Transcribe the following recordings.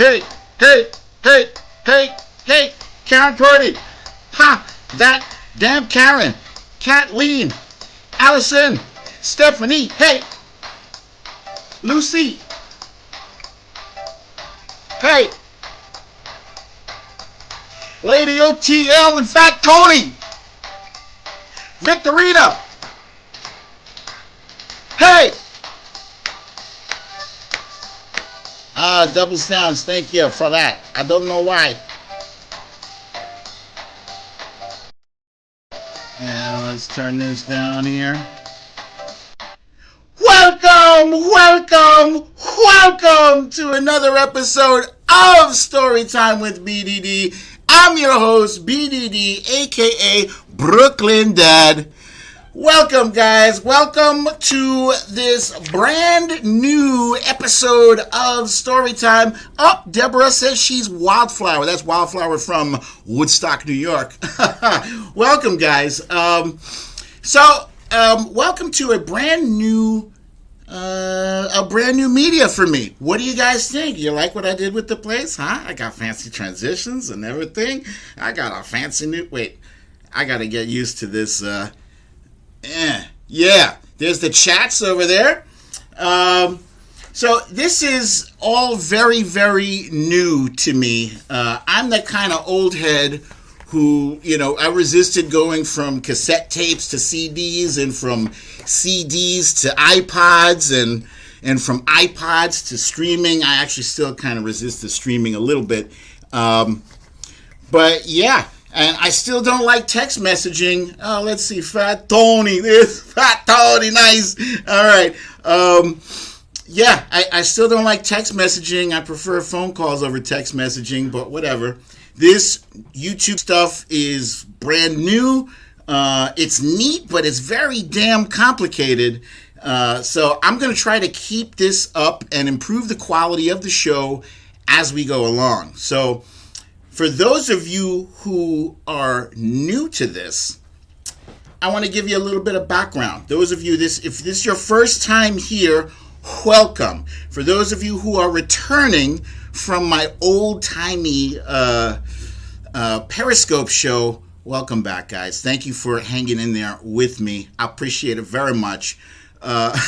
hey, hey, hey, hey, hey, Karen Purdy. Ha, that damn Karen. Kathleen, Allison, Stephanie, hey, Lucy, hey, Lady OTL and Fat Tony, Victorina, hey. Double sounds, thank you for that. I don't know why. And let's turn this down here. Welcome to another episode of Storytime with BDD. I'm your host, BDD, aka Brooklyn Dad. Welcome, guys. Welcome to this brand new episode of Storytime. Oh, Deborah says she's Wildflower. That's Wildflower from Woodstock, New York. Welcome, guys. Welcome to a brand new media for me. What do you guys think? You like what I did with the place, huh? I got fancy transitions and everything. I got a fancy new... Wait, I got to get used to this... Yeah, there's the chats over there. So this is all very, very new to me. I'm the kind of old head who, I resisted going from cassette tapes to CDs and from CDs to iPods and from iPods to streaming. I actually still kind of resist the streaming a little bit. But yeah. And I still don't like text messaging. Oh, let's see. Fat Tony. This Fat Tony. Nice. All right. Yeah, I still don't like text messaging. I prefer phone calls over text messaging, but whatever. This YouTube stuff is brand new. It's neat, but it's very damn complicated. So I'm going to try to keep this up and improve the quality of the show as we go along. So... for those of you who are new to this, I want to give you a little bit of background. Those of you, if this is your first time here, welcome. For those of you who are returning from my old-timey Periscope show, welcome back, guys. Thank you for hanging in there with me. I appreciate it very much. But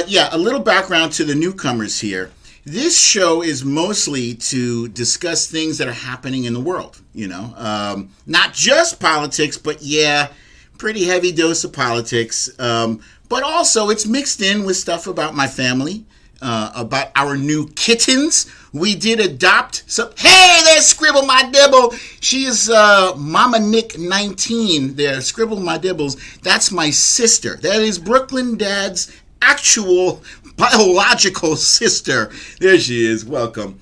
yeah, a little background to the newcomers here. This show is mostly to discuss things that are happening in the world, not just politics, but yeah, pretty heavy dose of politics. But also it's mixed in with stuff about my family, about our new kittens. We did adopt some. Hey, there's Scribble My Dibble. She is Mama Nick 19 there. Scribble My Dibbles. That's my sister. That is Brooklyn Dad's actual biological sister. There she is. Welcome.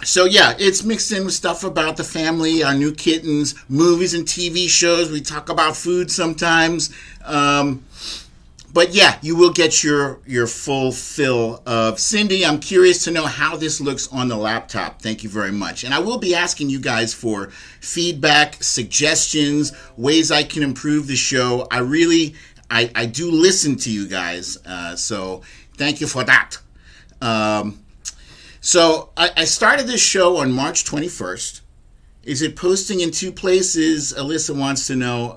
So yeah, it's mixed in with stuff about the family, our new kittens, movies and TV shows. We talk about food sometimes. But yeah, you will get your full fill of Cindy. I'm curious to know how this looks on the laptop. Thank you very much. And I will be asking you guys for feedback, suggestions, ways I can improve the show. I do listen to you guys, so thank you for that. So I started this show on March 21st. Is it posting in two places? Alyssa wants to know.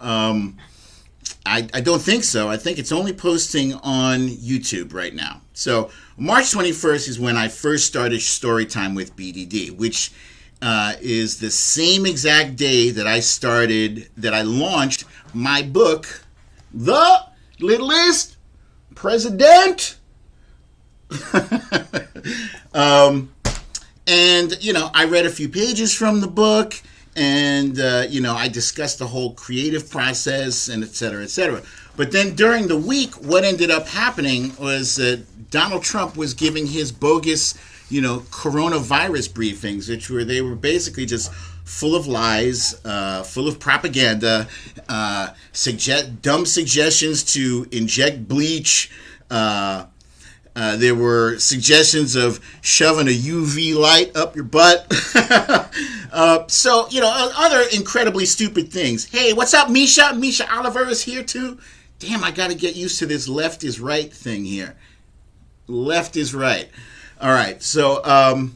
I don't think so. I think it's only posting on YouTube right now. So March 21st is when I first started Storytime with BDD, which is the same exact day that I launched my book, The Littlest President. And, I read a few pages from the book and, I discussed the whole creative process and et cetera, et cetera. But then during the week, what ended up happening was that Donald Trump was giving his bogus, coronavirus briefings, they were basically just full of lies, full of propaganda, dumb suggestions to inject bleach. There were suggestions of shoving a UV light up your butt. Other incredibly stupid things. Hey, what's up, Misha? Misha Oliver is here too. Damn, I got to get used to this left is right thing here. Left is right. All right. So,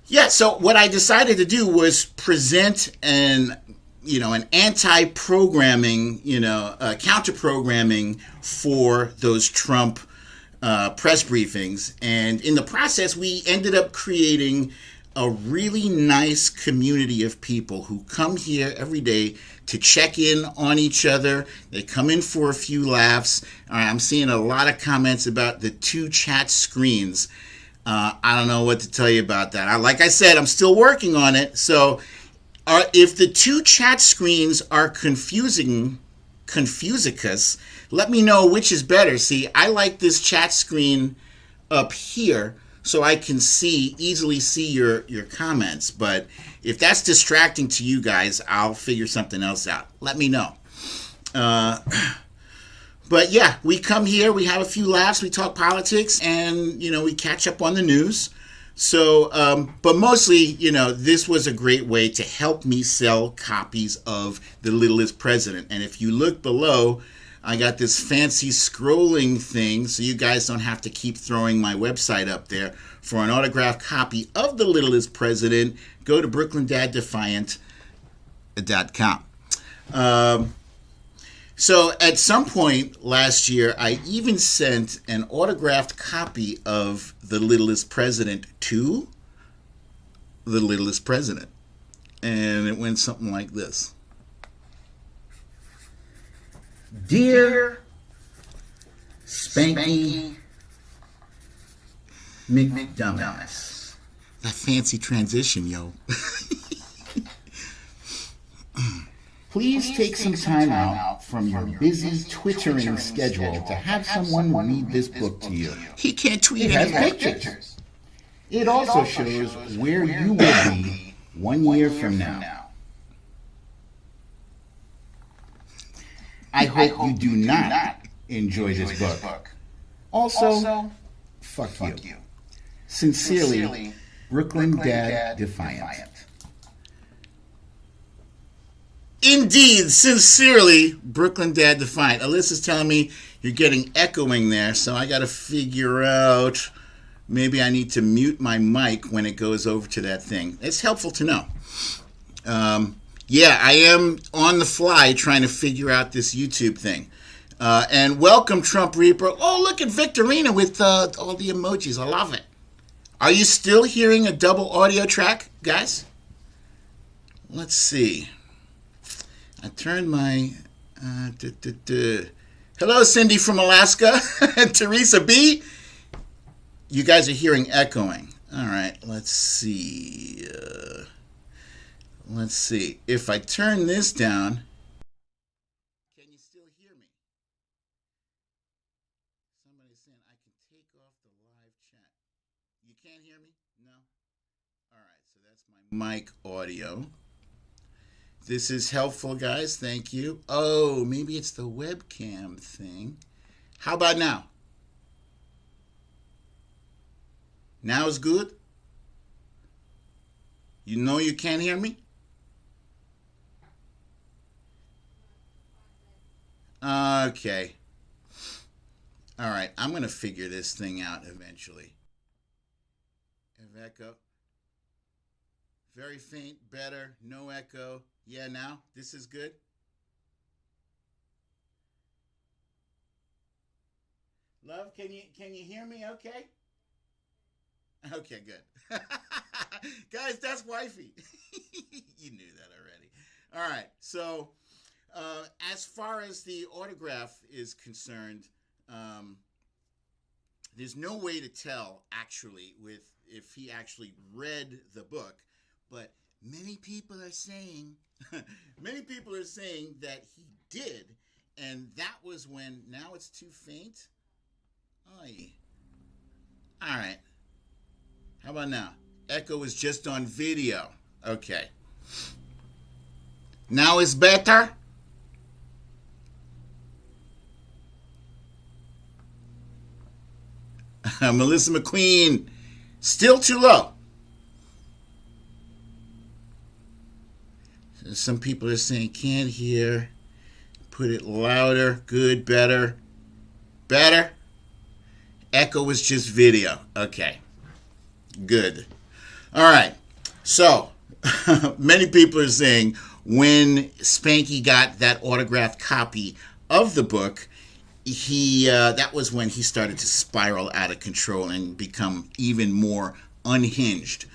yeah. So what I decided to do was present an anti-programming, counter-programming for those Trump press briefings. And in the process, we ended up creating a really nice community of people who come here every day to check in on each other. They come in for a few laughs. I'm seeing a lot of comments about the 2 chat screens. I don't know what to tell you about that. Like I said, I'm still working on it. So if the 2 chat screens are confusicus, let me know which is better. See, I like this chat screen up here so I can easily see your comments. But if that's distracting to you guys, I'll figure something else out. Let me know. But yeah, we come here, we have a few laughs, we talk politics, and, we catch up on the news. So, but mostly, this was a great way to help me sell copies of The Littlest President. And if you look below, I got this fancy scrolling thing so you guys don't have to keep throwing my website up there. For an autographed copy of The Littlest President, go to brooklynDadDefiant.com. So at some point last year, I even sent an autographed copy of The Littlest President to The Littlest President. And it went something like this. Dear Spanky McDumbass. That fancy transition, yo. Please take some time out from your busy Twittering schedule to have someone read this book to you. He can't tweet anymore. It has pictures. It also shows where you will be 1 year from now. I hope you do not enjoy this book. Also, fuck you. Sincerely, Brooklyn Dad Defiant. Indeed, sincerely, Brooklyn Dad Defiant. Alyssa's telling me you're getting echoing there, so I got to figure out, maybe I need to mute my mic when it goes over to that thing. It's helpful to know. Yeah, I am on the fly trying to figure out this YouTube thing. And welcome, Trump Reaper. Oh, look at Victorina with all the emojis. I love it. Are you still hearing a double audio track, guys? Let's see. I turned my... Hello, Cindy from Alaska. Teresa B. You guys are hearing echoing. All right, let's see. Let's see. If I turn this down, can you still hear me? Somebody's saying I can take off the live chat. You can't hear me? No? All right, so that's my mic audio. This is helpful, guys. Thank you. Oh, maybe it's the webcam thing. How about now? Now is good? You know you can't hear me? Okay. All right. I'm going to figure this thing out eventually. Echo. Very faint. Better. No echo. Yeah, now? This is good? Love, can you hear me okay? Okay, good. Guys, that's wifey. You knew that already. All right, so as far as the autograph is concerned, there's no way to tell actually if he actually read the book, but many people are saying that he did, and that was when. Now it's too faint. Oy. All right. How about now? Echo is just on video. Okay. Now it's better. Melissa McQueen, still too low. Some people are saying can't hear. Put it louder. Good. Better. Better. Echo was just video. Okay, good. All right. So, many people are saying when Spanky got that autographed copy of the book, that was when he started to spiral out of control and become even more unhinged.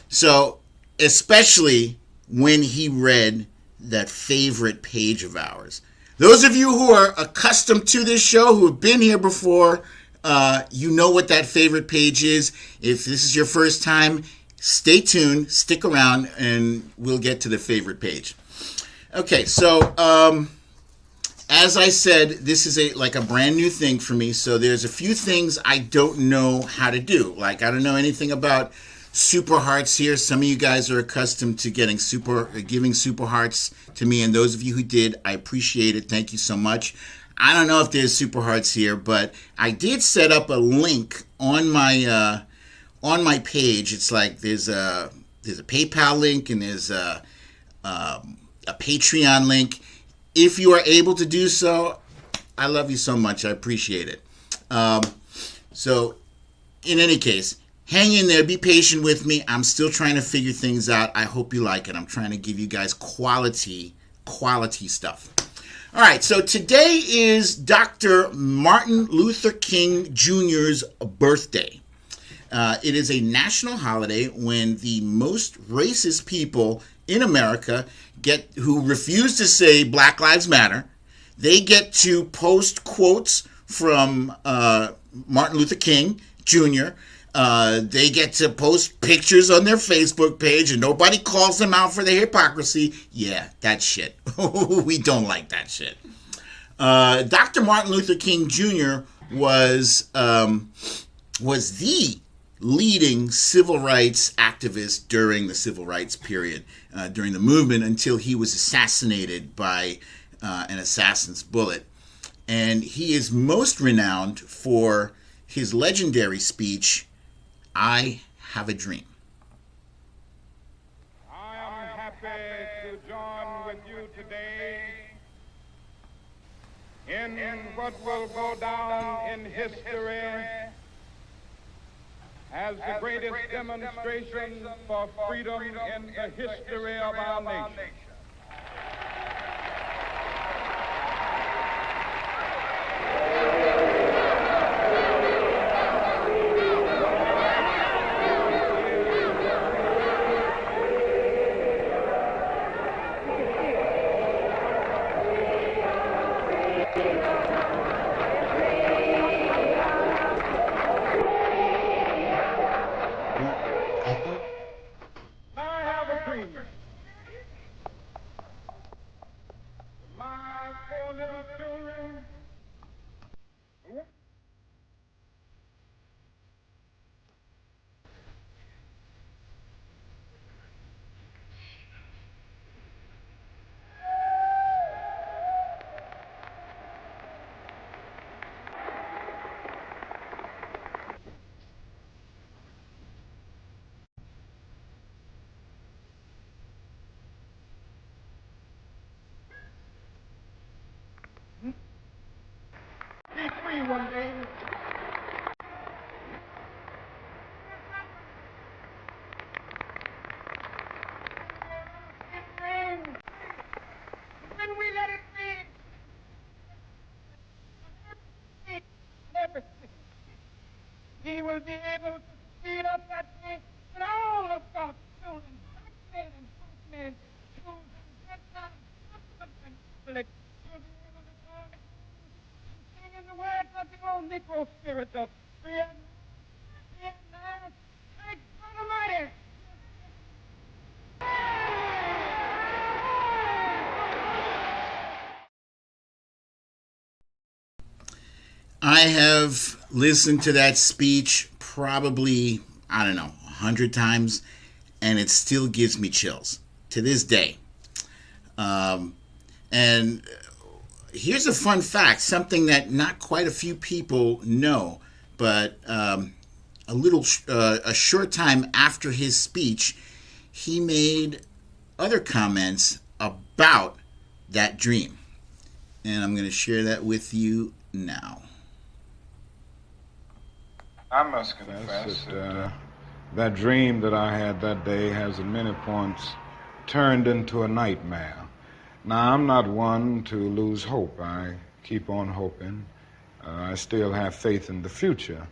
So, especially when he read that favorite page of ours. Those of you who are accustomed to this show, who have been here before, you know what that favorite page is. If this is your first time, stay tuned, stick around, and we'll get to the favorite page. Okay, so as I said, this is a brand new thing for me, so there's a few things I don't know how to do. Like, I don't know anything about super hearts here. Some of you guys are accustomed to giving super hearts to me, and those of you who did, I appreciate it. Thank you so much. I don't know if there's super hearts here, but I did set up a link on my page. It's like there's a PayPal link and there's a Patreon link. If you are able to do so, I love you so much. I appreciate it. So, in any case, hang in there. Be patient with me. I'm still trying to figure things out. I hope you like it. I'm trying to give you guys quality stuff. All right, so today is Dr. Martin Luther King Jr.'s birthday. It is a national holiday when the most racist people in America who refuse to say Black Lives Matter, they get to post quotes from Martin Luther King Jr., they get to post pictures on their Facebook page, and nobody calls them out for their hypocrisy. Yeah, that shit. We don't like that shit. Dr. Martin Luther King Jr. was the leading civil rights activist during the civil rights period, during the movement, until he was assassinated by an assassin's bullet. And he is most renowned for his legendary speech, "I have a dream." I am happy to join with you today in what will go down in history as the greatest demonstration for freedom in the history of our nation. Be free one day. When we let it be, everything, he will be able to speed up that day, and all of God's children, black men and white men, Jews and Gentiles, Muslims and Catholics, will be able to go and sing in the words of the old Negro spirit of Vietnam, Vietnam, thank God Almighty. I have listened to that speech probably, 100 times, and it still gives me chills to this day. And here's a fun fact, something that not quite a few people know, but a short time after his speech, he made other comments about that dream. And I'm going to share that with you now. I must confess that dream that I had that day has at many points turned into a nightmare. Now, I'm not one to lose hope. I keep on hoping. I still have faith in the future.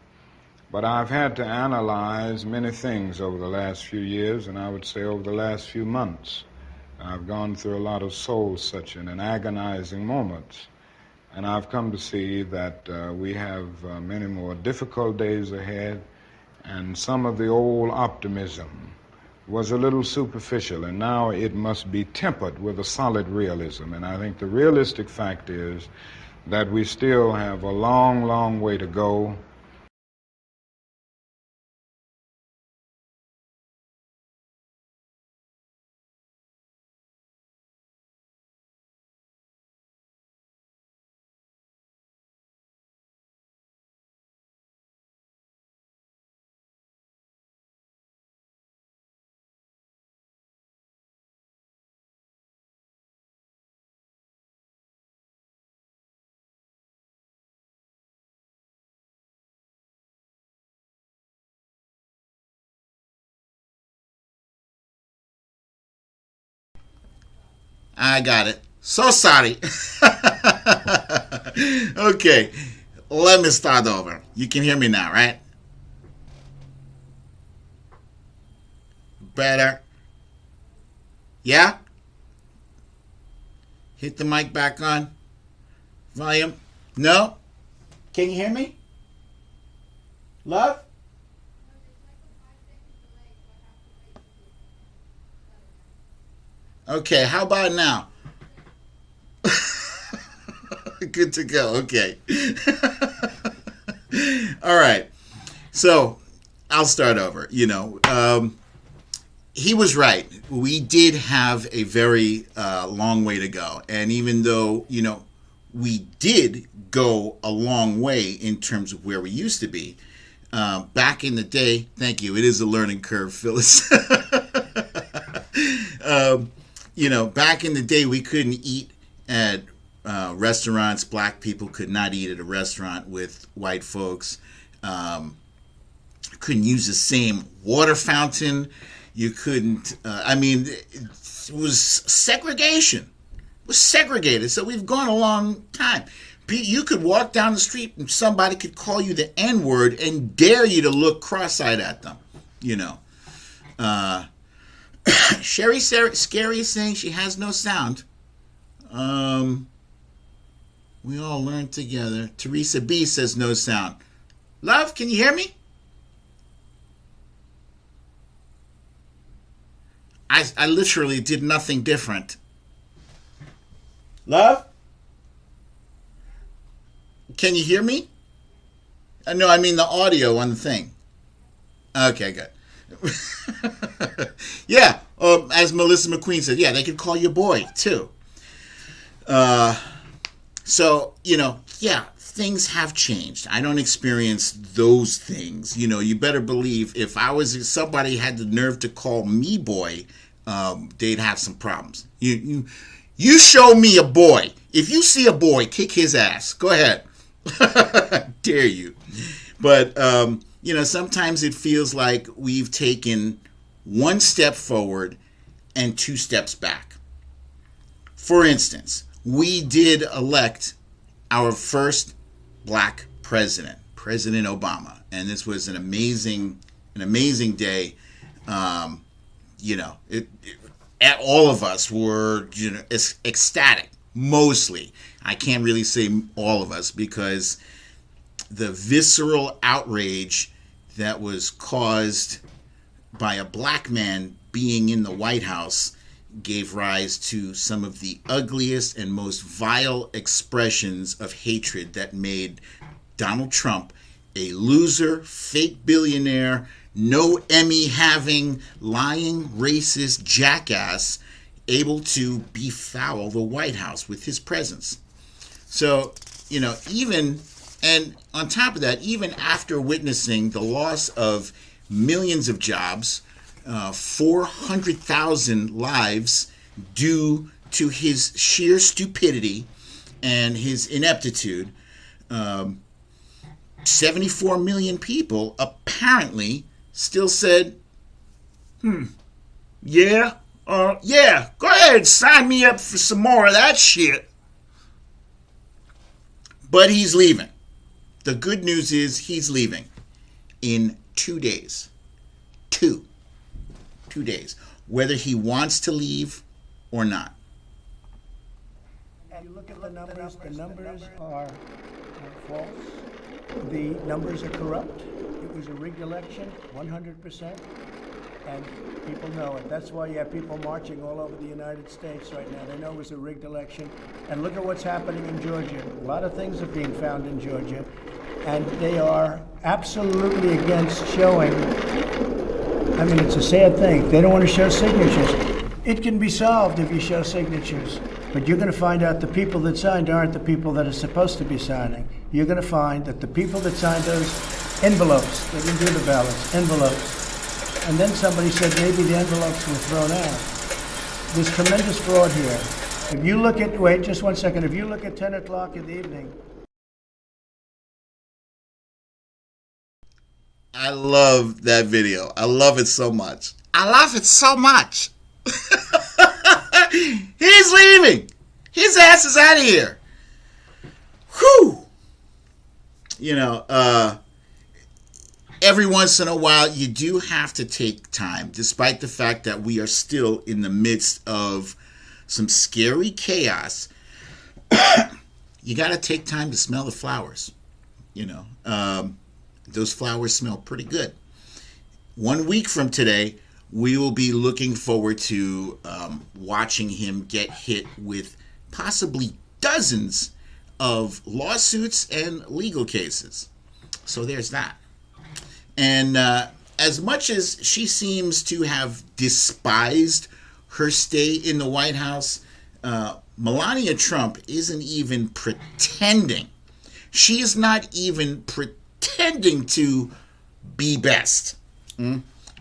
But I've had to analyze many things over the last few years, and I would say over the last few months. I've gone through a lot of soul-searching and agonizing moments, and I've come to see that we have many more difficult days ahead, and some of the old optimism was a little superficial, and now it must be tempered with a solid realism. And I think the realistic fact is that we still have a long, long way to go. I got it. So sorry. Okay, let me start over. You can hear me now, right? Better. Yeah? Hit the mic back on. Volume. No? Can you hear me? Love? Okay, how about now? Good to go. Okay. All right. So I'll start over. He was right. We did have a very long way to go. And even though, we did go a long way in terms of where we used to be, back in the day, thank you, it is a learning curve, Phyllis. Back in the day, we couldn't eat at restaurants. Black people could not eat at a restaurant with white folks. Couldn't use the same water fountain. You couldn't, it was segregation. It was segregated. So we've gone a long time. You could walk down the street and somebody could call you the N-word and dare you to look cross-eyed at them, Sherry Scary is saying she has no sound. We all learn together. Teresa B says no sound. Love, can you hear me? I literally did nothing different. Love? Can you hear me? No, I mean the audio on the thing. Okay, good. Yeah, as Melissa McQueen said, yeah, they could call you boy, too. So, yeah, things have changed. I don't experience those things. You better believe if somebody had the nerve to call me boy, they'd have some problems. You show me a boy. If you see a boy, kick his ass. Go ahead. Dare you. But, sometimes it feels like we've taken one step forward and two steps back. For instance, we did elect our first black president, President Obama, and this was an amazing day. All of us were ecstatic. Mostly, I can't really say all of us because the visceral outrage that was caused by a black man being in the White House gave rise to some of the ugliest and most vile expressions of hatred that made Donald Trump a loser, fake billionaire, no Emmy having, lying, racist jackass able to befoul the White House with his presence. So, and on top of that, even after witnessing the loss of millions of jobs, 400,000 lives due to his sheer stupidity and his ineptitude, 74 million people apparently still said, yeah, yeah, go ahead, sign me up for some more of that shit. But he's leaving. The good news is he's leaving in 2 days. 2 days. Whether he wants to leave or not. And you look at the numbers are false. The numbers are corrupt. It was a rigged election, 100%. And people know it. That's why you have people marching all over the United States right now. They know it was a rigged election. And look at what's happening in Georgia. A lot of things are being found in Georgia. And they are absolutely against showing. I mean, it's a sad thing. They don't want to show signatures. It can be solved if you show signatures. But you're going to find out the people that signed aren't the people that are supposed to be signing. You're going to find that the people that signed those envelopes, they didn't do the ballots, envelopes. And then somebody said maybe the envelopes were thrown out. There's tremendous fraud here. If you look at, wait just 1 second, if you look at 10 o'clock in the evening. I love that video. I love it so much. I love it so much. He's leaving. His ass is out of here. Whew. You know, every once in a while, you do have to take time, despite the fact that we are still in the midst of some scary chaos. You got to take time to smell the flowers. You know, those flowers smell pretty good. 1 week from today, we will be looking forward to watching him get hit with possibly dozens of lawsuits and legal cases. So there's that. And as much as she seems to have despised her stay in the White House, Melania Trump isn't even pretending. She is not even pretending to be best.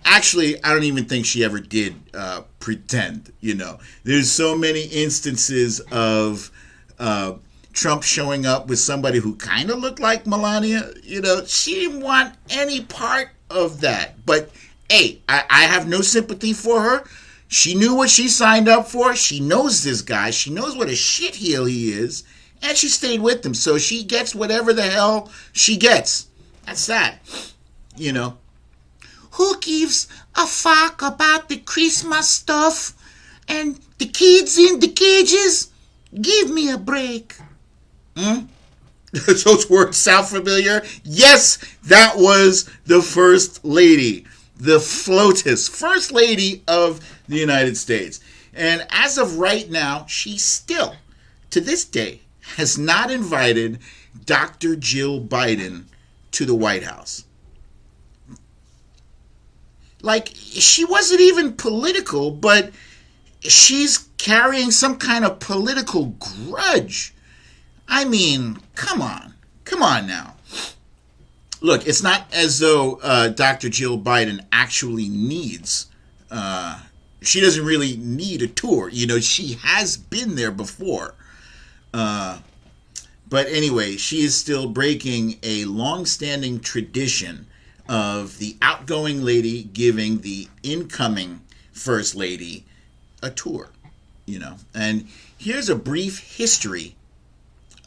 Actually, I don't even think she ever did pretend, you know. There's so many instances of Trump showing up with somebody who kind of looked like Melania. You know, she didn't want any part of that. But, hey, I have no sympathy for her. She knew what she signed up for. She knows this guy. She knows what a shitheel he is. And she stayed with him. So she gets whatever the hell she gets. That's that. You know. Who gives a fuck about the Christmas stuff and the kids in the cages? Give me a break. Those words sound familiar? Yes, that was the First Lady. The FLOTUS. First Lady of the United States. And as of right now, she still, to this day, has not invited Dr. Jill Biden to the White House. Like, she wasn't even political, but she's carrying some kind of political grudge. I mean, come on. Come on now. Look, it's not as though Dr. Jill Biden actually needs, she doesn't really need a tour. You know, she has been there before. But anyway, she is still breaking a long-standing tradition of the outgoing lady giving the incoming First Lady a tour, you know. And here's a brief history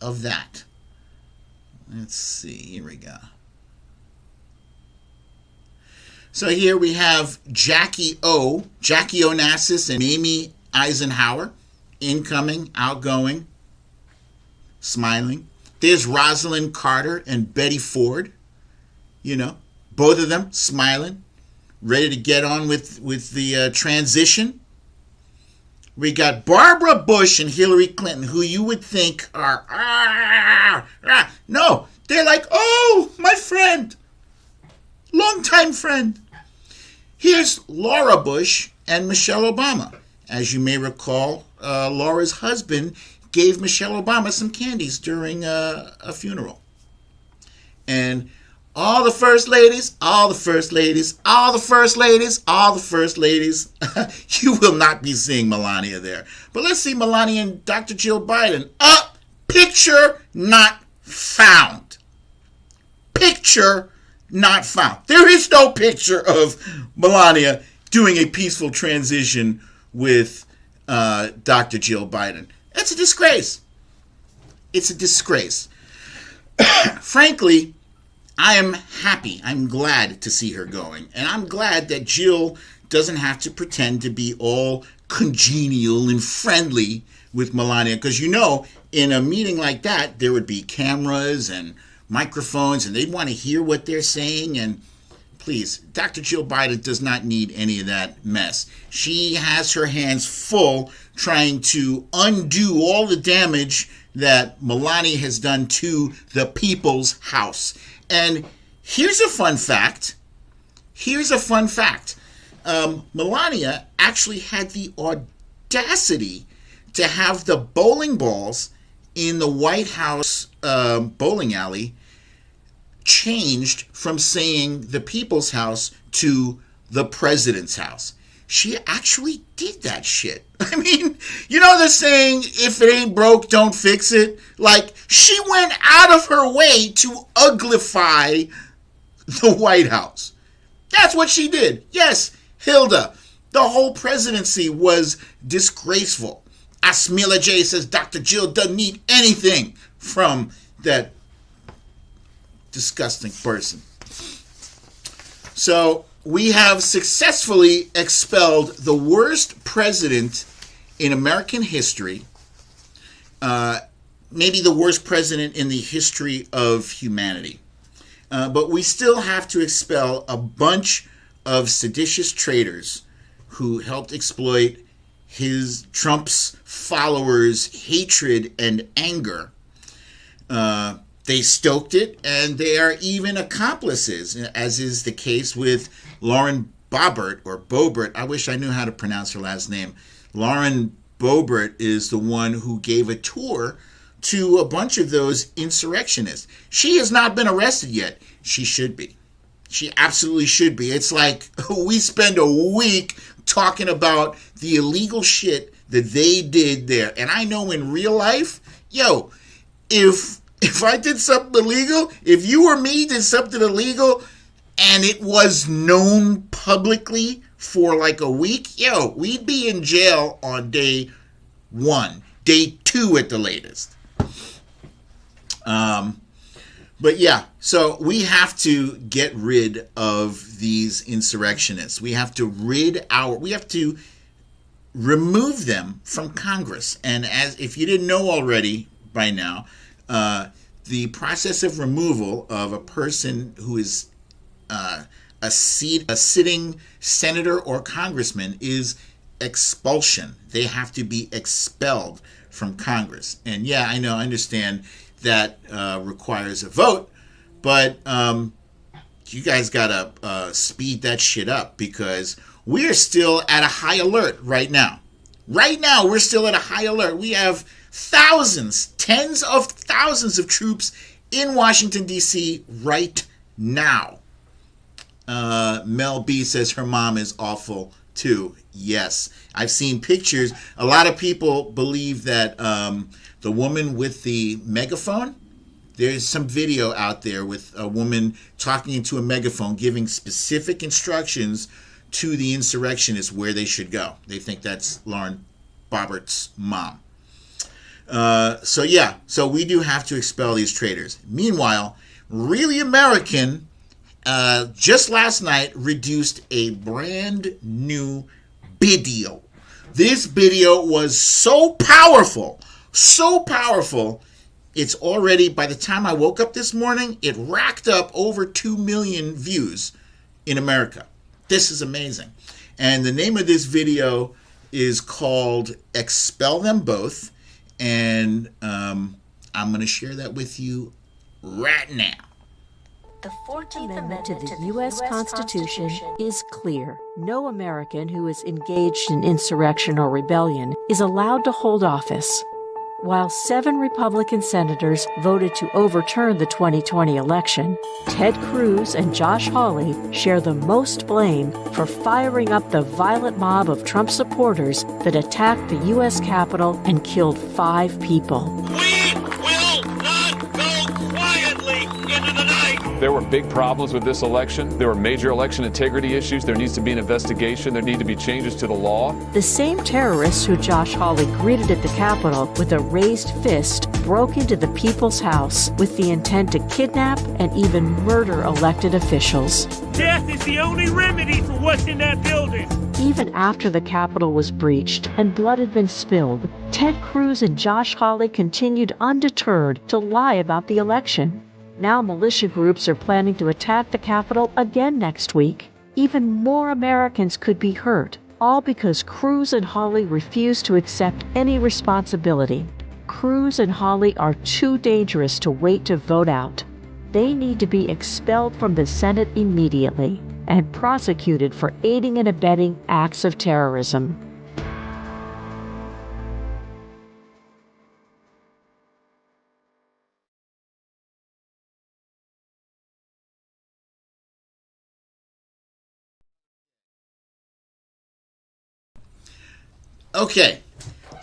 of that. Let's see, here we go. So here we have Jackie Onassis and Amy Eisenhower, incoming, outgoing, smiling. There's Rosalind Carter and Betty Ford, you know. Both of them smiling, ready to get on with the transition. We got Barbara Bush and Hillary Clinton, who you would think are, no, they're like, oh, my friend, longtime friend. Here's Laura Bush and Michelle Obama. As you may recall, Laura's husband gave Michelle Obama some candies during a funeral. And all the first ladies, all the first ladies, all the first ladies, all the first ladies. You will not be seeing Melania there. But let's see Melania and Dr. Jill Biden. Picture not found. picture not found. There is no picture of Melania doing a peaceful transition with Dr. Jill Biden. That's a disgrace. It's a disgrace. Frankly, I am happy. I'm glad to see her going. And I'm glad that Jill doesn't have to pretend to be all congenial and friendly with Melania. Because, you know, in a meeting like that, there would be cameras and microphones, and they'd want to hear what they're saying. And please, Dr. Jill Biden does not need any of that mess. She has her hands full trying to undo all the damage that Melania has done to the people's house. And here's a fun fact. Melania actually had the audacity to have the bowling balls in the White House bowling alley changed from saying the people's house to the president's house. She actually did that shit. I mean, you know the saying, if it ain't broke, don't fix it? Like, she went out of her way to uglify the White House. That's what she did. Yes, Hilda, the whole presidency was disgraceful. Asmila J says Dr. Jill doesn't need anything from that disgusting person. So we have successfully expelled the worst president in American history, maybe the worst president in the history of humanity. But we still have to expel a bunch of seditious traitors who helped exploit Trump's followers' hatred and anger. They stoked it, and they are even accomplices, as is the case with Lauren Boebert. I wish I knew how to pronounce her last name. Lauren Boebert is the one who gave a tour to a bunch of those insurrectionists. She has not been arrested yet. She should be. She absolutely should be. It's like we spend a week talking about the illegal shit that they did there. And I know in real life, if I did something illegal, if you or me did something illegal and it was known publicly for like a week, we'd be in jail on day 1, day 2 at the latest. But yeah, so we have to get rid of these insurrectionists. We have to remove them from Congress. And as if you didn't know already by now, the process of removal of a person who is a sitting senator or congressman is expulsion. They have to be expelled from Congress. And yeah, I understand that requires a vote, but you guys gotta speed that shit up, because we're still at a high alert right now. Right now, we're still at a high alert. We have thousands, tens of thousands of troops in Washington, D.C. right now. Mel B says her mom is awful too. Yes, I've seen pictures. A lot of people believe that the woman with the megaphone, there's some video out there with a woman talking into a megaphone, giving specific instructions to the insurrectionists where they should go. They think that's Lauren Boebert's mom. So we do have to expel these traitors. Meanwhile, Really American just last night reduced a brand new video. This video was so powerful, it's already, by the time I woke up this morning, it racked up over 2 million views in America. This is amazing. And the name of this video is called Expel Them Both. And I'm going to share that with you right now. The 14th Amendment to the U.S. Constitution is clear. No American who is engaged in insurrection or rebellion is allowed to hold office. While 7 Republican senators voted to overturn the 2020 election, Ted Cruz and Josh Hawley share the most blame for firing up the violent mob of Trump supporters that attacked the U.S. Capitol and killed 5 people. We will not go quietly into the night. There were big problems with this election. There were major election integrity issues. There needs to be an investigation. There need to be changes to the law. The same terrorists who Josh Hawley greeted at the Capitol with a raised fist broke into the People's House with the intent to kidnap and even murder elected officials. Death is the only remedy for what's in that building. Even after the Capitol was breached and blood had been spilled, Ted Cruz and Josh Hawley continued undeterred to lie about the election. Now militia groups are planning to attack the Capitol again next week. Even more Americans could be hurt, all because Cruz and Hawley refuse to accept any responsibility. Cruz and Hawley are too dangerous to wait to vote out. They need to be expelled from the Senate immediately and prosecuted for aiding and abetting acts of terrorism. Okay,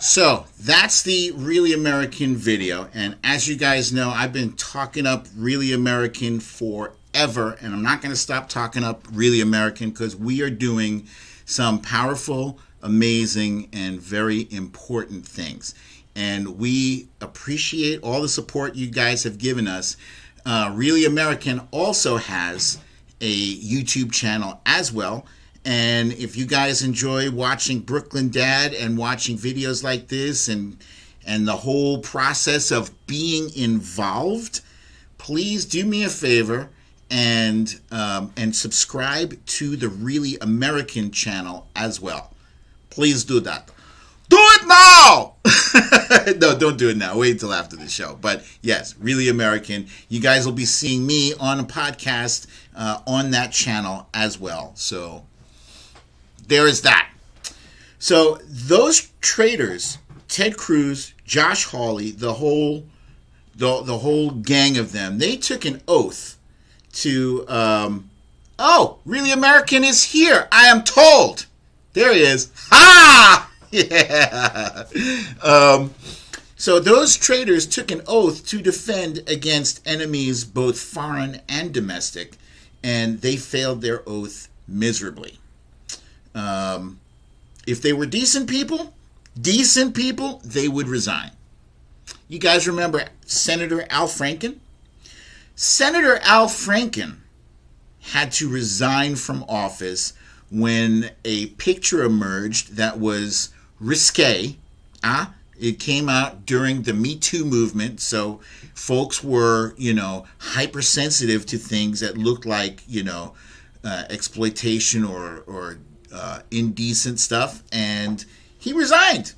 so that's the Really American video, and as you guys know, I've been talking up Really American forever, and I'm not going to stop talking up Really American because we are doing some powerful, amazing, and very important things, and we appreciate all the support you guys have given us. Really American also has a YouTube channel as well. And if you guys enjoy watching Brooklyn Dad and watching videos like this and the whole process of being involved, please do me a favor and subscribe to the Really American channel as well. Please do that. Do it now! No, don't do it now. Wait until after the show. But yes, Really American. You guys will be seeing me on a podcast on that channel as well. So there is that. So those traitors, Ted Cruz, Josh Hawley, the whole gang of them, they took an oath to, oh, Really American is here, I am told. There he is. Ha! Yeah. So those traitors took an oath to defend against enemies, both foreign and domestic, and they failed their oath miserably. If they were decent people, they would resign. You guys remember Senator Al Franken? Senator Al Franken had to resign from office when a picture emerged that was risque. It came out during the Me Too movement, so folks were, hypersensitive to things that looked like, exploitation or indecent stuff, and he resigned.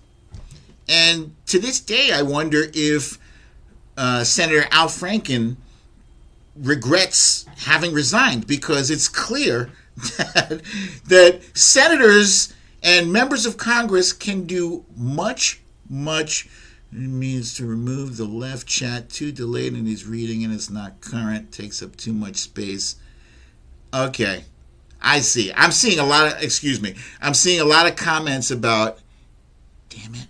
And to this day, I wonder if Senator Al Franken regrets having resigned, because it's clear that senators and members of Congress can do much. It means to remove the left chat, too delayed in his reading and it's not current, takes up too much space. Okay. I see. I'm seeing a lot of comments about, damn it,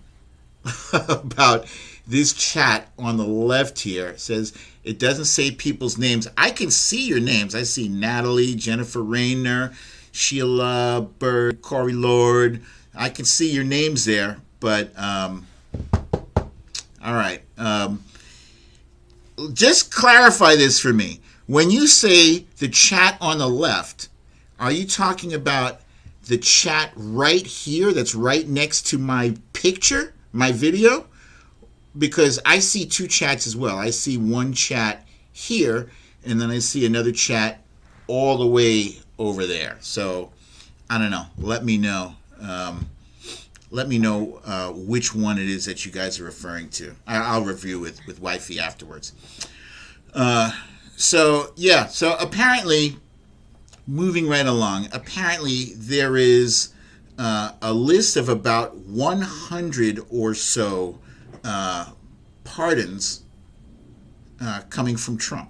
about this chat on the left here. It says it doesn't say people's names. I can see your names. I see Natalie, Jennifer Rayner, Sheila Bird, Corey Lord. I can see your names there, but all right. Just clarify this for me. When you say the chat on the left, are you talking about the chat right here that's right next to my picture, my video? Because I see two chats as well. I see one chat here, and then I see another chat all the way over there. So, I don't know. Let me know. Which one it is that you guys are referring to. I'll review with Wifey afterwards. So apparently, moving right along, apparently there is a list of about 100 or so pardons coming from Trump,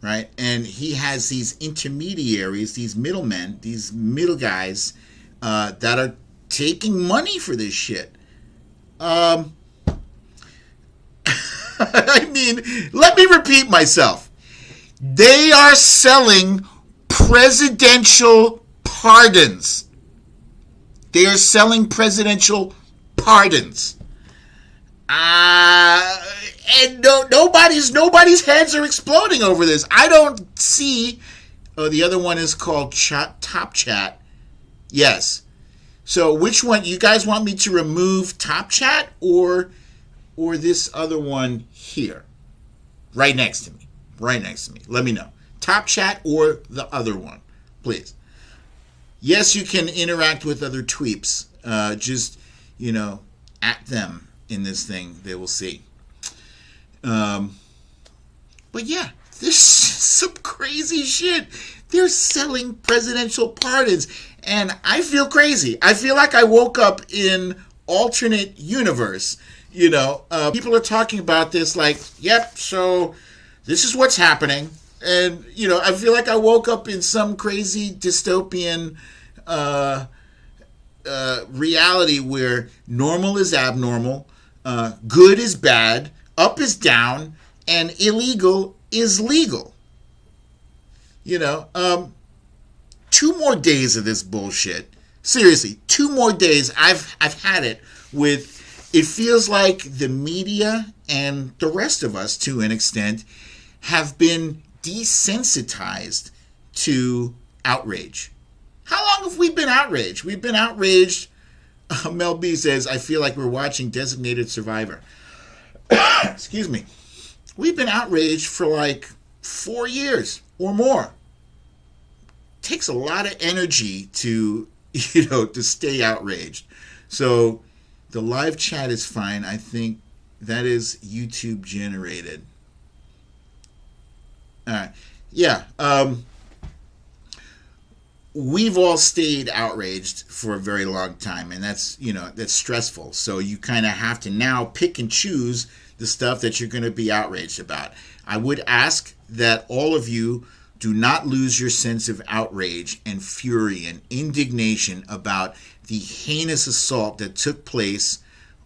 right? And he has these intermediaries, these middlemen, these middle guys that are taking money for this shit. I mean, let me repeat myself. They are selling presidential pardons. They are selling presidential pardons. And nobody's heads are exploding over this. I don't see. Oh, the other one is called Top Chat. Yes. So which one? You guys want me to remove Top Chat or this other one here? Right next to me. Right next to me. Let me know. Top Chat or the other one, please. Yes, you can interact with other tweeps. Just, at them in this thing. They will see. But yeah, this is some crazy shit. They're selling presidential pardons. And I feel crazy. I feel like I woke up in alternate universe. People are talking about this like, yep, so this is what's happening. And, I feel like I woke up in some crazy dystopian reality where normal is abnormal, good is bad, up is down, and illegal is legal. 2 more days of this bullshit. Seriously, 2 more days. I've had it with. It feels like the media and the rest of us, to an extent, have been desensitized to outrage. How long have we been outraged? We've been outraged. Mel B says, I feel like we're watching Designated Survivor. Excuse me. We've been outraged for like 4 years or more. Takes a lot of energy to stay outraged. So the live chat is fine. I think that is YouTube generated. All right. Yeah. We've all stayed outraged for a very long time, and that's stressful. So you kind of have to now pick and choose the stuff that you're going to be outraged about. I would ask that all of you do not lose your sense of outrage and fury and indignation about the heinous assault that took place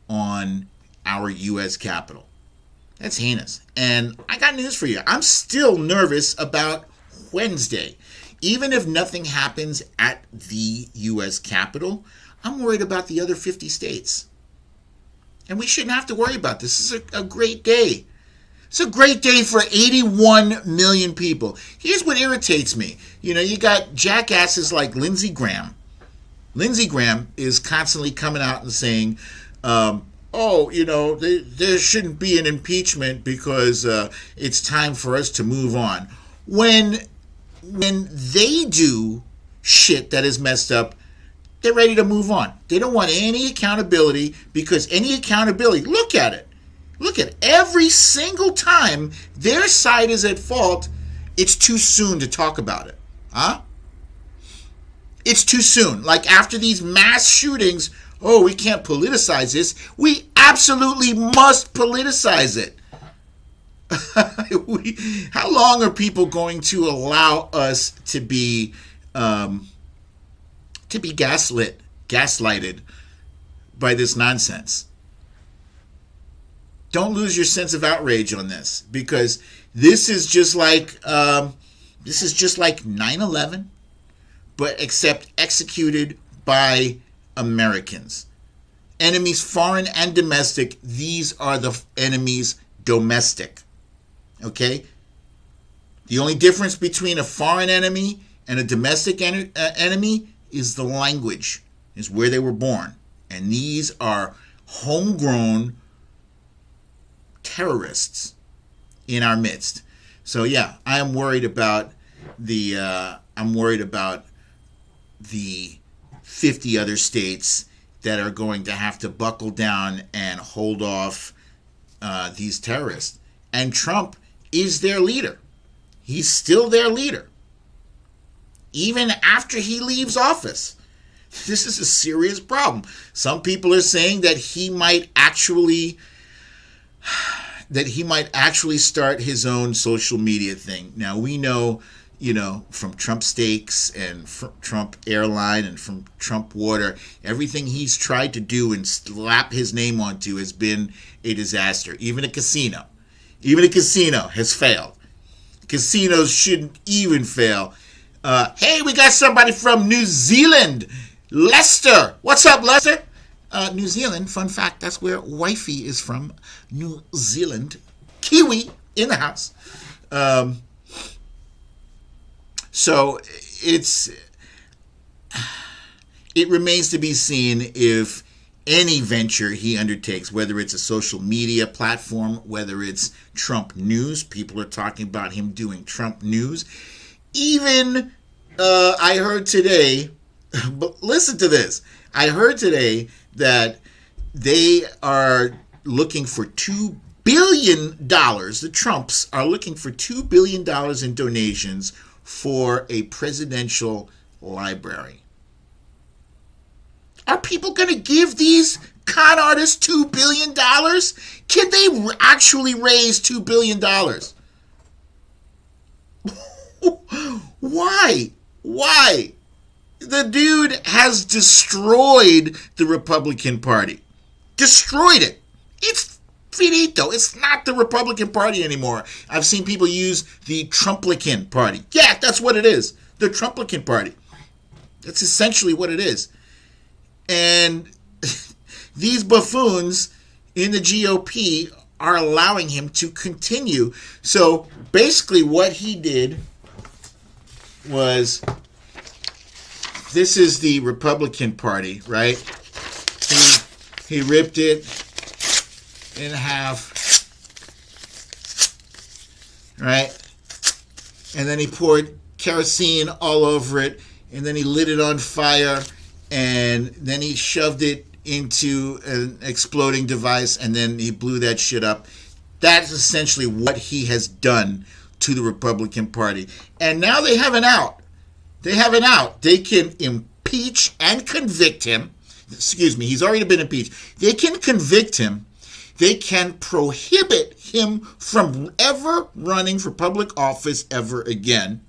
on our U.S. Capitol. That's heinous. And I got news for you. I'm still nervous about Wednesday. Even if nothing happens at the U.S. Capitol, I'm worried about the other 50 states. And we shouldn't have to worry about this. This is a great day. It's a great day for 81 million people. Here's what irritates me. You got jackasses like Lindsey Graham. Lindsey Graham is constantly coming out and saying, there shouldn't be an impeachment because it's time for us to move on. When they do shit that is messed up, they're ready to move on. They don't want any accountability because any accountability, look at it. Look at every single time their side is at fault, it's too soon to talk about it. Huh? It's too soon. Like after these mass shootings, we can't politicize this. We absolutely must politicize it. How long are people going to allow us to be gaslighted by this nonsense? Don't lose your sense of outrage on this, because this is just like 9/11, but except executed by Americans. Enemies foreign and domestic. These are the enemies domestic. Okay? The only difference between a foreign enemy and a domestic enemy is the language, is where they were born. And these are homegrown terrorists in our midst. So yeah, I am worried about the 50 other states that are going to have to buckle down and hold off these terrorists. And Trump is their leader. He's still their leader. Even after he leaves office. This is a serious problem. Some people are saying that he might actually start his own social media thing. Now we know, from Trump Steaks and from Trump Airline and from Trump Water, everything he's tried to do and slap his name onto has been a disaster. Even a casino has failed. Casinos shouldn't even fail. Hey, we got somebody from New Zealand. Lester. What's up, Lester? New Zealand, fun fact, that's where wifey is from. New Zealand. Kiwi in the house. So it remains to be seen if any venture he undertakes, whether it's a social media platform, whether it's Trump news, people are talking about him doing Trump news. Even I heard today, but listen to this, I heard today that they are looking for $2 billion. The Trumps are looking for $2 billion in donations for a presidential library. Are people going to give these con artists $2 billion? Can they actually raise $2 billion? Why? Why? The dude has destroyed the Republican Party. Destroyed it. It's finito. It's not the Republican Party anymore. I've seen people use the Trumplican Party. Yeah, that's what it is. The Trumplican Party. That's essentially what it is. And these buffoons in the GOP are allowing him to continue. So basically what he did was, this is the Republican Party, right? He ripped it in half, right? And then he poured kerosene all over it, and then he lit it on fire, and then he shoved it into an exploding device, and then he blew that shit up. That's essentially what he has done to the Republican Party. And now they have an out. They have an out. They can impeach and convict him. Excuse me, he's already been impeached. They can convict him. They can prohibit him from ever running for public office ever again.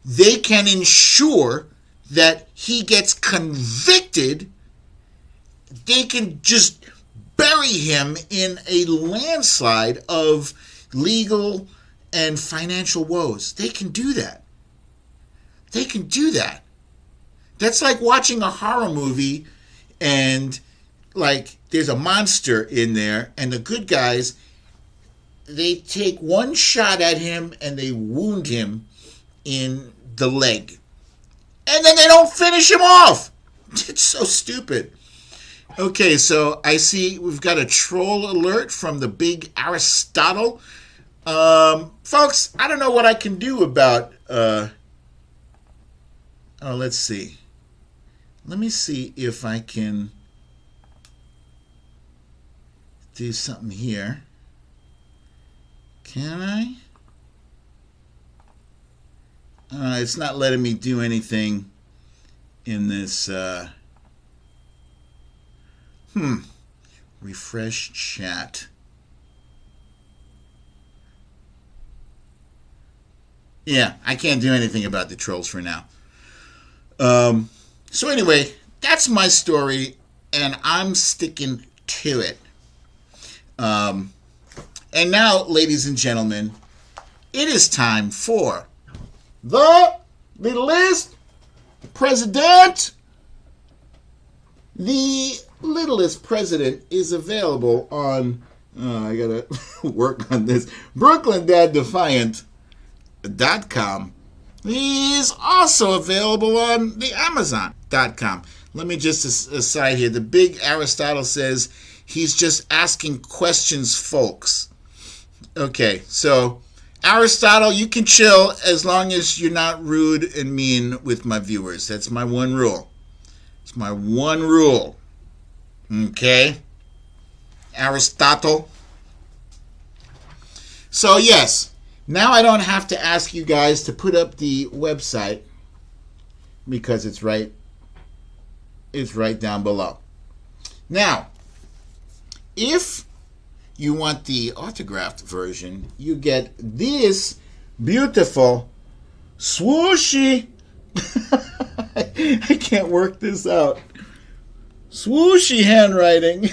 They can ensure that he gets convicted. They can just bury him in a landslide of legal and financial woes. They can do that. They can do that. That's like watching a horror movie and like there's a monster in there, and the good guys, they take one shot at him and they wound him in the leg. And then they don't finish him off. It's so stupid. Okay, so I see we've got a troll alert from the big Aristotle. Folks, I don't know what I can do about... let's see. Let me see if I can do something here. Can I? It's not letting me do anything in this. Refresh chat. Yeah, I can't do anything about the trolls for now. So anyway, that's my story, and I'm sticking to it. And now, ladies and gentlemen, it is time for the Littlest President. The Littlest President is available on, I gotta work on this, BrooklynDadDefiant.com. He's also available on the Amazon.com. Let me just aside here. The big Aristotle says he's just asking questions, folks. Okay, so Aristotle, you can chill as long as you're not rude and mean with my viewers. That's my one rule. It's my one rule. Okay? Aristotle. So, yes. Now I don't have to ask you guys to put up the website because it's right down below. Now, if you want the autographed version, you get this beautiful swooshy. I can't work this out. Swooshy handwriting.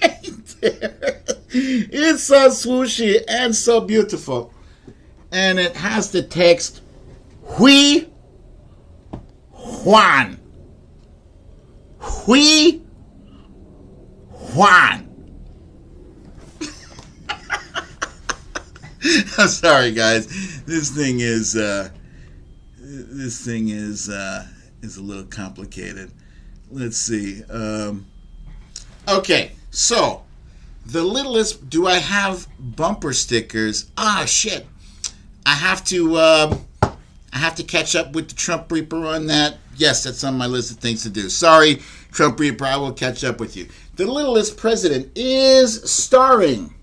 Right there. It's so swooshy and so beautiful. And it has the text, Hui Juan. Hui Juan. I'm sorry, guys. This thing is a little complicated. Let's see. Okay, so the littlest. Do I have bumper stickers? Ah, shit. I have to catch up with the Trump Reaper on that. Yes, that's on my list of things to do. Sorry, Trump Reaper. I will catch up with you. The Littlest President is starring.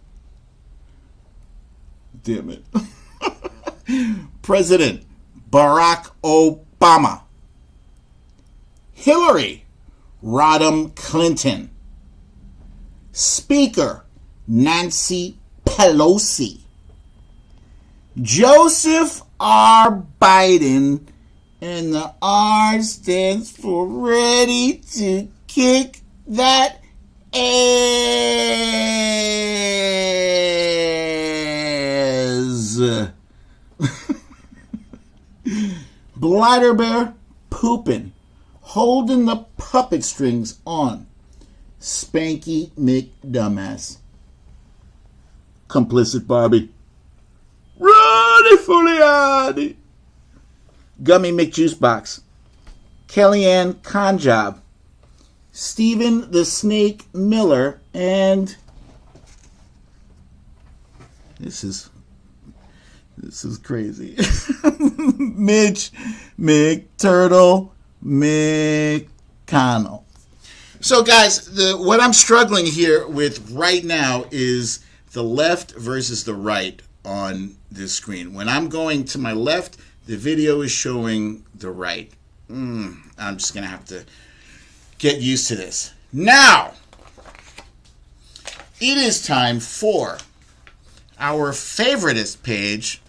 Damn it. President Barack Obama. Hillary Rodham Clinton. Speaker Nancy Pelosi. Joseph R. Biden. And the R stands for ready to kick that ass. Bladderbear pooping, holding the puppet strings on. Spanky McDumbass. Complicit Barbie. Ronnie Fuliani. Gummy McJuicebox. Kellyanne Conjob. Stephen the Snake Miller, and this is crazy. Mitch McTurtle McConnell. So, guys, what I'm struggling here with right now is the left versus the right on this screen. When I'm going to my left, the video is showing the right. I'm just going to have to get used to this. Now, it is time for our favoritist page,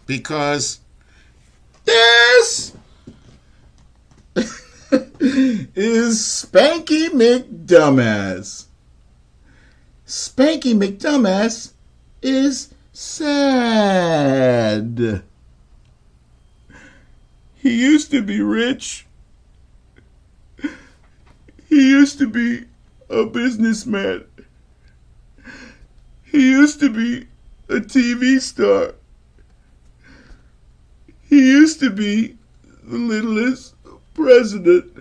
because this is Spanky McDumbass. Spanky McDumbass is sad. He used to be rich. He used to be a businessman. He used to be a TV star. He used to be the littlest president.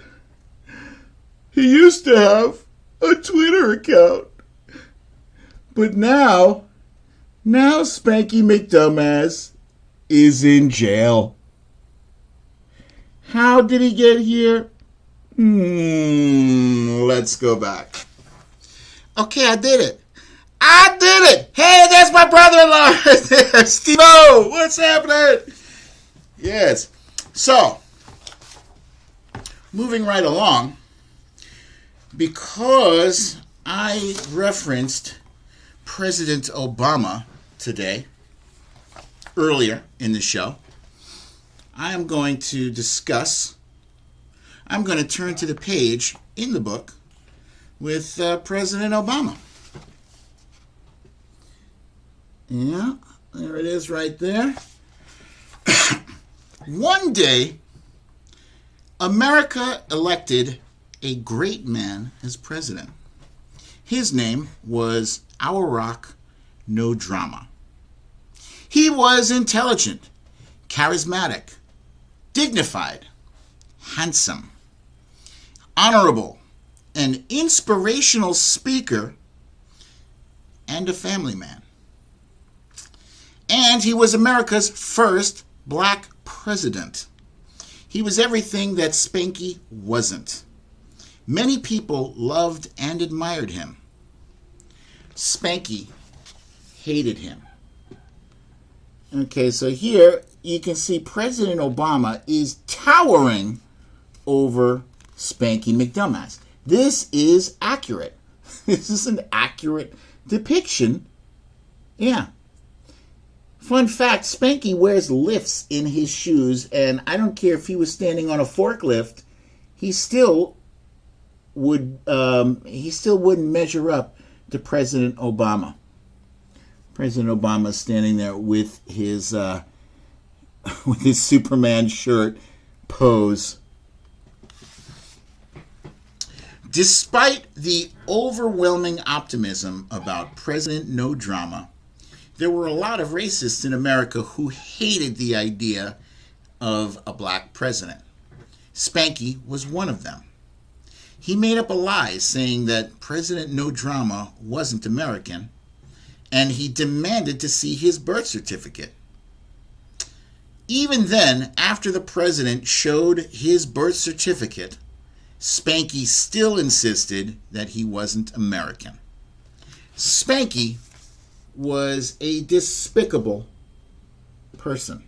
He used to have a Twitter account. But now Spanky McDumbass is in jail. How did he get here? Let's go back. Okay, I did it. Hey, that's my brother-in-law. Steve-O, what's happening? Yes. So, moving right along, because I referenced President Obama today, earlier in the show, I am going to turn to the page in the book with President Obama. Yeah, there it is right there. One day, America elected a great man as president. His name was Our Rock No Drama. He was intelligent, charismatic, dignified, handsome, honorable, an inspirational speaker, and a family man. And he was America's first black president. He was everything that Spanky wasn't. Many people loved and admired him. Spanky hated him. Okay, so here you can see President Obama is towering over Spanky McDumbass. This is accurate. This is an accurate depiction. Yeah. Fun fact, Spanky wears lifts in his shoes, and I don't care if he was standing on a forklift, he still wouldn't measure up to President Obama. President Obama standing there with his Superman shirt pose. Despite the overwhelming optimism about President No Drama, there were a lot of racists in America who hated the idea of a black president. Spanky was one of them. He made up a lie saying that President No Drama wasn't American, and he demanded to see his birth certificate. Even then, after the president showed his birth certificate, Spanky still insisted that he wasn't American. Spanky was a despicable person.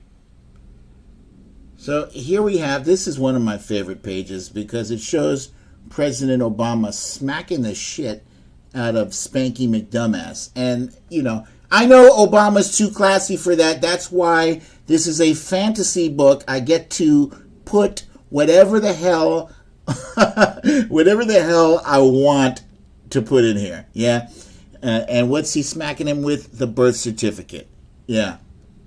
So here we have, this is one of my favorite pages because it shows President Obama smacking the shit out of Spanky McDumbass. And, you know, I know Obama's too classy for that. That's why this is a fantasy book. I get to put whatever the hell I want to put in here. Yeah. And what's he smacking him with? The birth certificate. Yeah.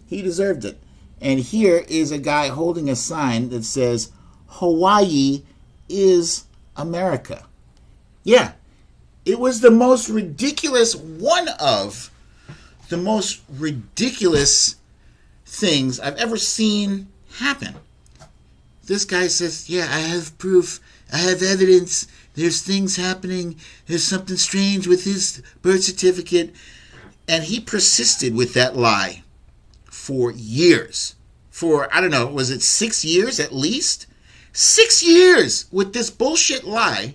He deserved it. And here is a guy holding a sign that says, Hawaii is America. Yeah. It was the most ridiculous, one of the most ridiculous things I've ever seen happen. This guy says, yeah, I have proof. I have evidence. There's things happening. There's something strange with his birth certificate. And he persisted with that lie for years. For, I don't know, was it 6 years at least? 6 years with this bullshit lie.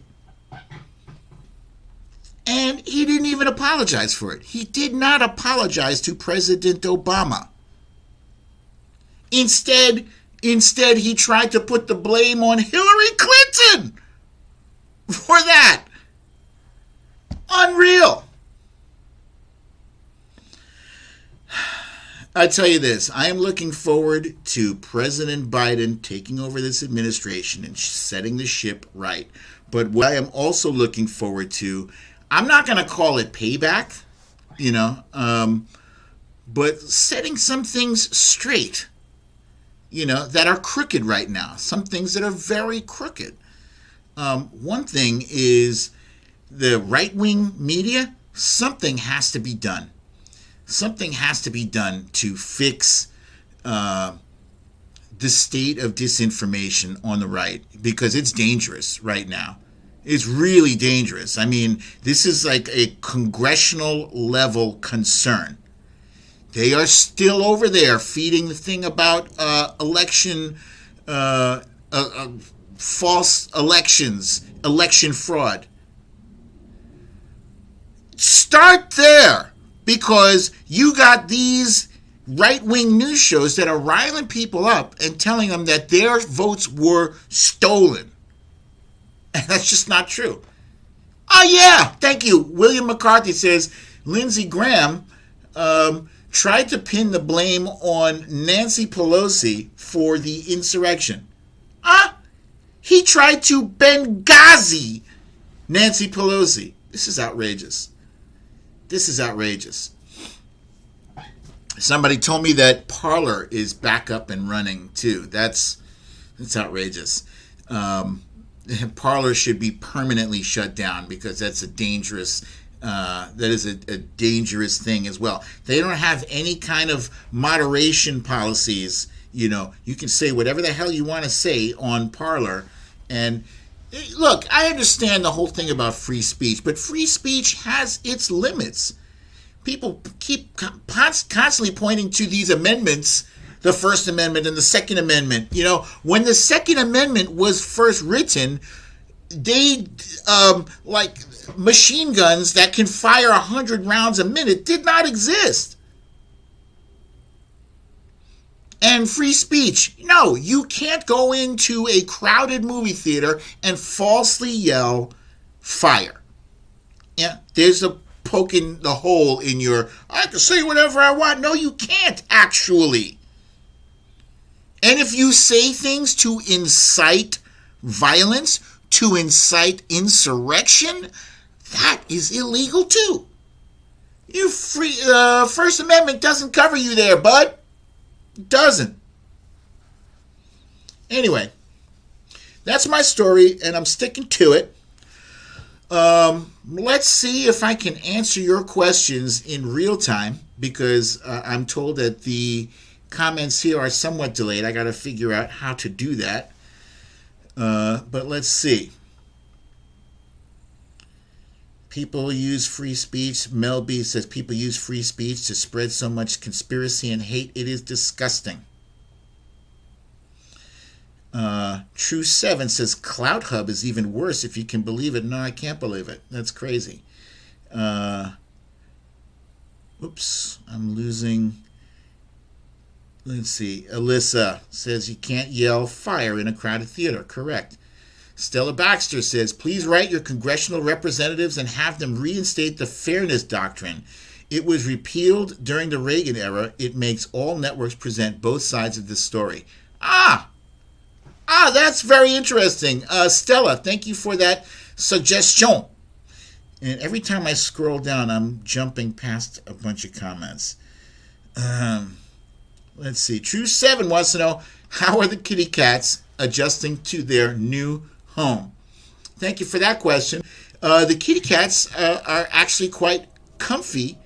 And he didn't even apologize for it. He did not apologize to President Obama. Instead, he tried to put the blame on Hillary Clinton for that. Unreal. I tell you this, I am looking forward to President Biden taking over this administration and setting the ship right. But what I am also looking forward to, I'm not going to call it payback, you know, but setting some things straight, you know, that are crooked right now. Some things that are very crooked. One thing is the right-wing media. Something has to be done. Something has to be done to fix the state of disinformation on the right, because it's dangerous right now. It's really dangerous. I mean, this is like a congressional level concern. They are still over there feeding the thing about election, false elections, election fraud. Start there, because you got these right-wing news shows that are riling people up and telling them that their votes were stolen. And that's just not true. Oh, yeah, thank you. William McCarthy says Lindsey Graham tried to pin the blame on Nancy Pelosi for the insurrection. He tried to Benghazi Nancy Pelosi. This is outrageous. This is outrageous. Somebody told me that Parler is back up and running too. That's outrageous. Parler should be permanently shut down, because that's a dangerous. That is a dangerous thing as well. They don't have any kind of moderation policies. You know, you can say whatever the hell you want to say on Parler. And look, I understand the whole thing about free speech, but free speech has its limits. People keep constantly pointing to these amendments, the First Amendment and the Second Amendment. You know, when the Second Amendment was first written, they, like machine guns that can fire 100 rounds a minute did not exist. And free speech, no, you can't go into a crowded movie theater and falsely yell fire. Yeah, there's a poking the hole in your, I can say whatever I want. No, you can't actually. And if you say things to incite violence, to incite insurrection, that is illegal too. First Amendment doesn't cover you there, bud. It doesn't. Anyway, that's my story, and I'm sticking to it. Let's see if I can answer your questions in real time, because I'm told that the comments here are somewhat delayed. I got to figure out how to do that. But let's see. People use free speech. Mel B says people use free speech to spread so much conspiracy and hate. It is disgusting. True 7 says Clout Hub is even worse, if you can believe it. No, I can't believe it. That's crazy. Oops, I'm losing. Let's see. Alyssa says you can't yell fire in a crowded theater. Correct. Stella Baxter says, please write your congressional representatives and have them reinstate the Fairness Doctrine. It was repealed during the Reagan era. It makes all networks present both sides of the story. That's very interesting. Stella, thank you for that suggestion. And every time I scroll down, I'm jumping past a bunch of comments. Let's see. True 7 wants to know, how are the kitty cats adjusting to their new home? Thank you for that question. The kitty cats are actually quite comfy.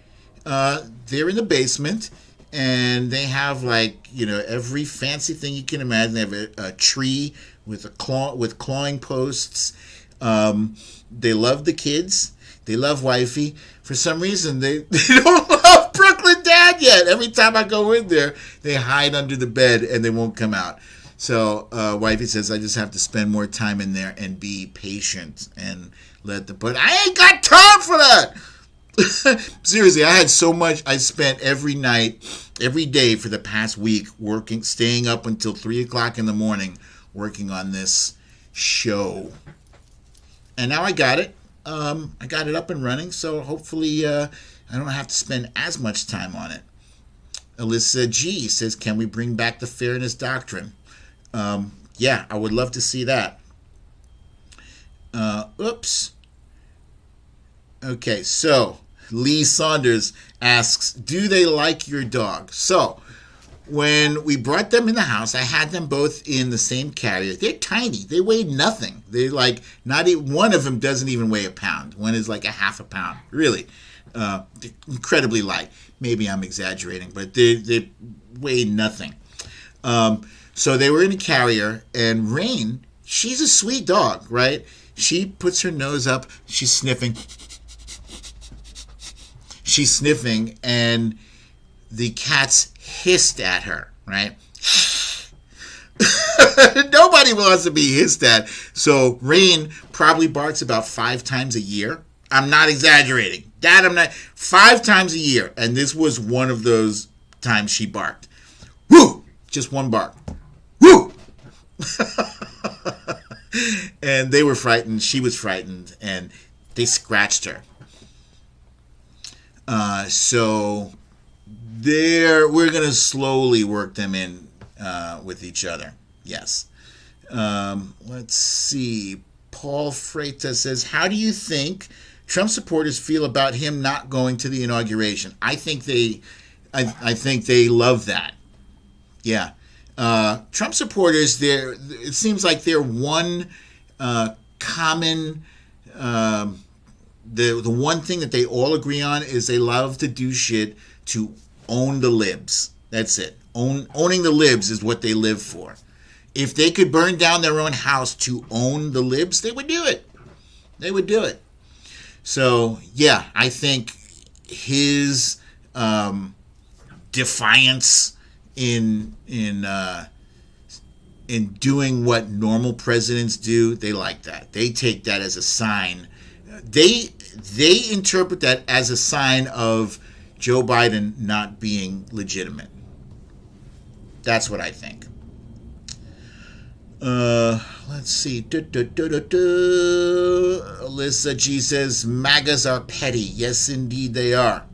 They're in the basement, and they have, like, every fancy thing you can imagine. They have a tree with clawing posts. They love the kids. They love wifey. For some reason, they don't love Brooklyn Dad yet. Every time I go in there, they hide under the bed and they won't come out. So wifey says, I just have to spend more time in there and be patient and but I ain't got time for that. Seriously, I had so much. I spent every night, every day for the past week staying up until 3 o'clock in the morning working on this show. And now I got it. I got it up and running, so hopefully I don't have to spend as much time on it. Alyssa G says, can we bring back the Fairness Doctrine? Yeah, I would love to see that. Oops. Okay, so Lee Saunders asks, do they like your dog? So when we brought them in the house, I had them both in the same carrier. They're tiny. They weigh nothing. They're like, one of them doesn't even weigh a pound. One is like a half a pound. Really. Incredibly light. Maybe I'm exaggerating, but they weigh nothing. So they were in a carrier, and Rain, she's a sweet dog, right? She puts her nose up. She's sniffing. She's sniffing, and the cats hissed at her, right? Nobody wants to be hissed at. So Rain probably barks about 5 times a year. I'm not exaggerating. That I'm not. 5 times a year. And this was one of those times she barked. Woo! Just one bark. Woo! And they were frightened. She was frightened. And they scratched her. So we're going to slowly work them in with each other. Yes. Let's see. Paul Freitas says, how do you think Trump supporters feel about him not going to the inauguration? I think they love that. Yeah. Trump supporters, it seems like they're one common, the one thing that they all agree on is they love to do shit to own the libs. That's it. Owning the libs is what they live for. If they could burn down their own house to own the libs, they would do it. They would do it. So, yeah, I think his defiance in doing what normal presidents do, they like that. They take that as a sign. They interpret that as a sign of Joe Biden not being legitimate. That's what I think. Let's see. Alyssa G says, MAGAs are petty. Yes, indeed they are.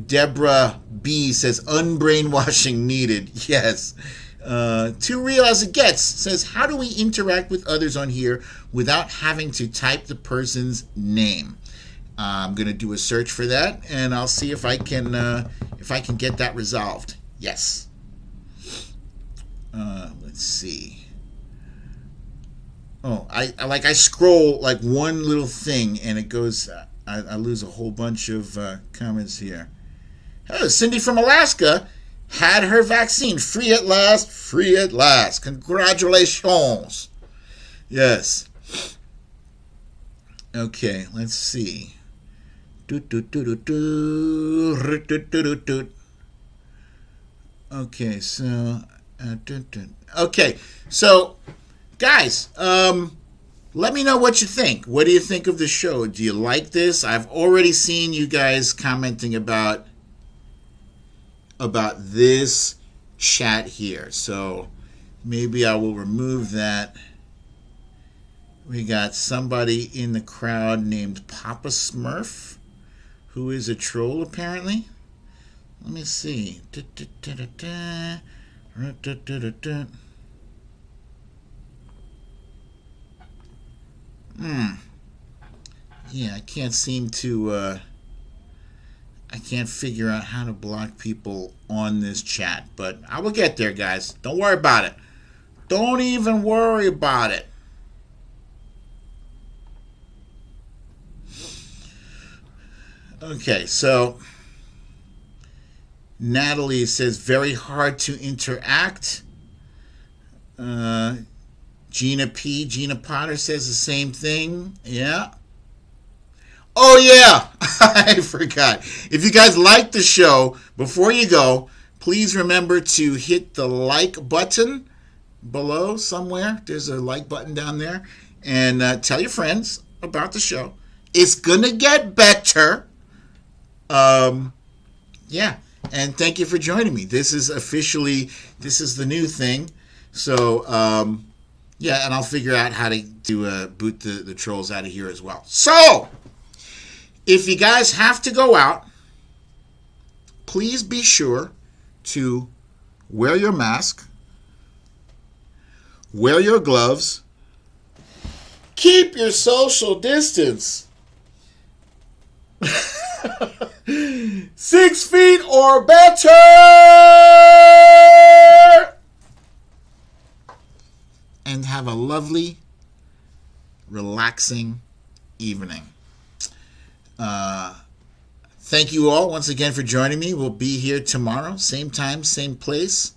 Deborah B says, unbrainwashing needed. Yes. Too real as it gets says, how do we interact with others on here without having to type the person's name? I'm going to do a search for that, and I'll see if I can get that resolved. Yes. Let's see. Oh, I scroll like one little thing, and it goes. I lose a whole bunch of comments here. Oh, Cindy from Alaska had her vaccine. Free at last. Free at last. Congratulations. Yes. Okay, let's see. Okay, so okay, so guys, let me know what you think. What do you think of the show? Do you like this? I've already seen you guys commenting about this chat here, so maybe I will remove that. We got somebody in the crowd named Papa Smurf, who is a troll apparently. Let me see. Yeah, I can't seem to I can't figure out how to block people on this chat, but I will get there, guys. Don't worry about it. Don't even worry about it. Okay, so Natalie says very hard to interact. Gina Potter says the same thing. Yeah. Oh yeah, I forgot. If you guys like the show, before you go, please remember to hit the like button below somewhere. There's a like button down there, and tell your friends about the show. It's gonna get better. Yeah, and thank you for joining me. This is the new thing. So, yeah, and I'll figure out how to boot the trolls out of here as well. So, if you guys have to go out, please be sure to wear your mask, wear your gloves, keep your social distance. 6 feet or better, and have a lovely, relaxing evening. Thank you all once again for joining me. We'll be here tomorrow, same time, same place.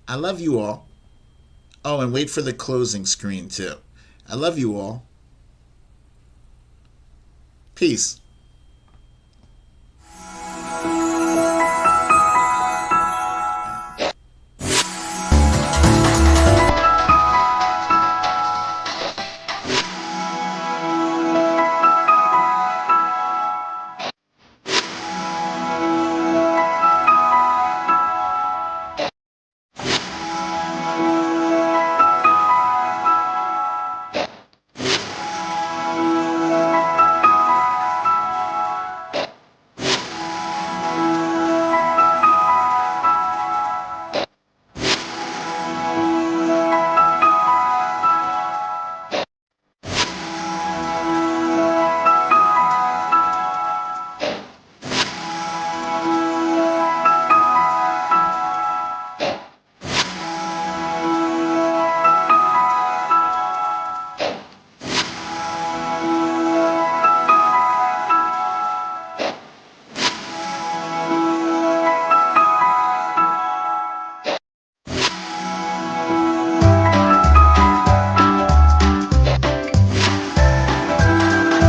I love you all. Oh, and wait for the closing screen too. I love you all. Peace.